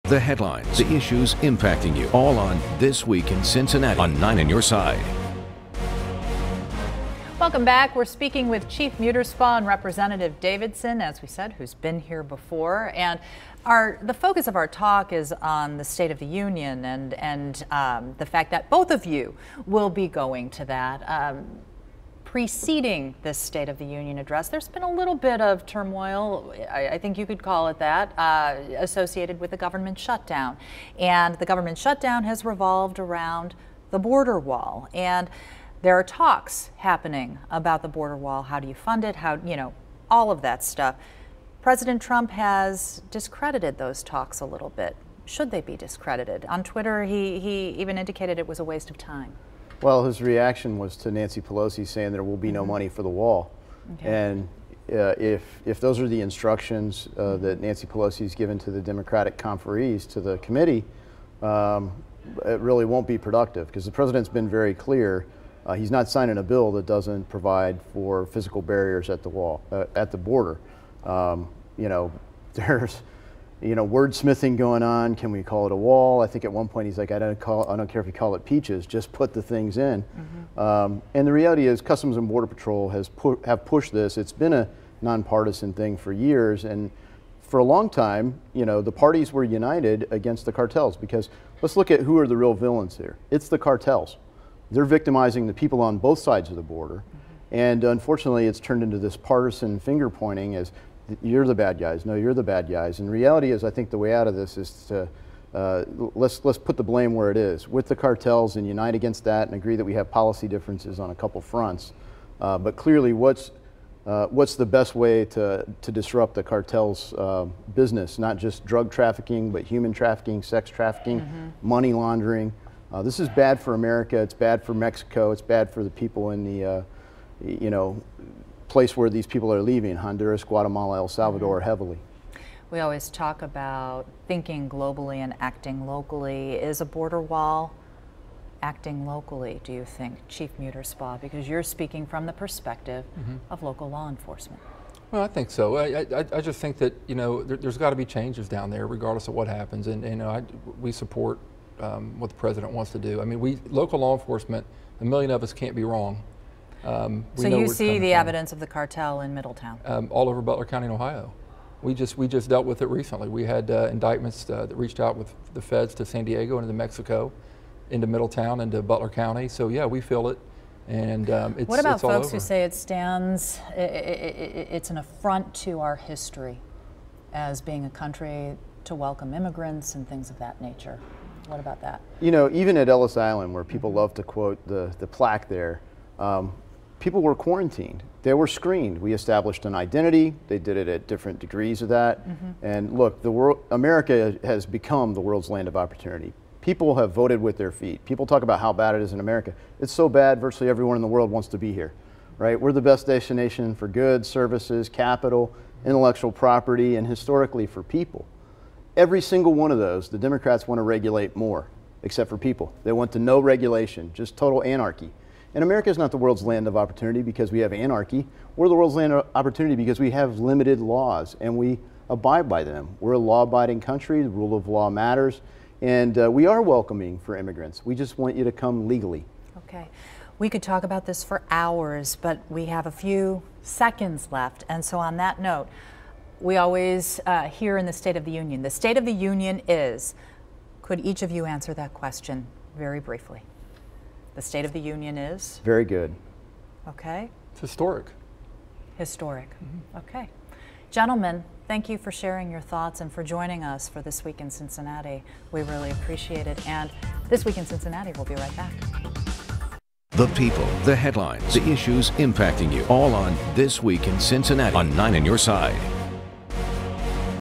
the headlines, the issues impacting you, all on This Week in Cincinnati on 9 on Your Side. Welcome back. We're speaking with Chief Muterspaw and Representative Davidson, as we said, who's been here before. And the focus of our talk is on the State of the Union and the fact that both of you will be going to that. Preceding this State of the Union address, there's been a little bit of turmoil, I think you could call it that, associated with the government shutdown. And the government shutdown has revolved around the border wall. And there are talks happening about the border wall. How do you fund it? How, all of that stuff. President Trump has discredited those talks a little bit. Should they be discredited? On Twitter, he even indicated it was a waste of time. Well, his reaction was to Nancy Pelosi saying there will be no money for the wall. Okay. And if those are the instructions that Nancy Pelosi's given to the Democratic conferees, to the committee, it really won't be productive, because the president's been very clear. He's not signing a bill that doesn't provide for physical barriers at the wall, at the border. There's wordsmithing going on. Can we call it a wall? I think at one point he's like, I don't care if you call it peaches, just put the things in. And the reality is Customs and Border Patrol have pushed this. It's been a nonpartisan thing for years, and for a long time, the parties were united against the cartels, because let's look at who are the real villains here. It's the cartels. They're victimizing the people on both sides of the border. And unfortunately, it's turned into this partisan finger pointing as you're the bad guys. No, you're the bad guys. And the reality is, I think the way out of this is to let's put the blame where it is with the cartels and unite against that, and agree that we have policy differences on a couple fronts. But clearly, what's the best way to disrupt the cartels' business? Not just drug trafficking, but human trafficking, sex trafficking, money laundering. This is bad for America. It's bad for Mexico. It's bad for the people in the place where these people are leaving, Honduras, Guatemala, El Salvador, heavily. We always talk about thinking globally and acting locally. Is a border wall acting locally, do you think, Chief Muterspaw? Because you're speaking from the perspective of local law enforcement. Well, I think so. I just think that, there's got to be changes down there regardless of what happens. And, we support what the president wants to do. I mean, local law enforcement, a million of us can't be wrong. So you see the evidence of the cartel in Middletown? All over Butler County and Ohio. We just dealt with it recently. We had indictments that reached out with the feds to San Diego and into Mexico, into Middletown, into Butler County. So yeah, we feel it. And it's what about it's all folks over. who say it's an affront to our history as being a country to welcome immigrants and things of that nature? What about that? Even at Ellis Island, where people love to quote the plaque there, people were quarantined. They were screened. We established an identity. They did it at different degrees of that. And look, America has become the world's land of opportunity. People have voted with their feet. People talk about how bad it is in America. It's so bad, virtually everyone in the world wants to be here, right? We're the best destination for goods, services, capital, intellectual property, and historically for people. Every single one of those, the Democrats want to regulate more, except for people. They want to no regulation, just total anarchy. And America is not the world's land of opportunity because we have anarchy. We're the world's land of opportunity because we have limited laws and we abide by them. We're a law-abiding country. The rule of law matters. And we are welcoming for immigrants. We just want you to come legally. Okay. We could talk about this for hours, but we have a few seconds left. And so on that note, we always hear in the State of the Union. The State of the Union is, could each of you answer that question very briefly? The State of the Union is? Very good. Okay. It's historic. Historic. Okay. Gentlemen, thank you for sharing your thoughts and for joining us for This Week in Cincinnati. We really appreciate it. And This Week in Cincinnati, we'll be right back. The people, the headlines, the issues impacting you, all on This Week in Cincinnati on 9 on Your Side.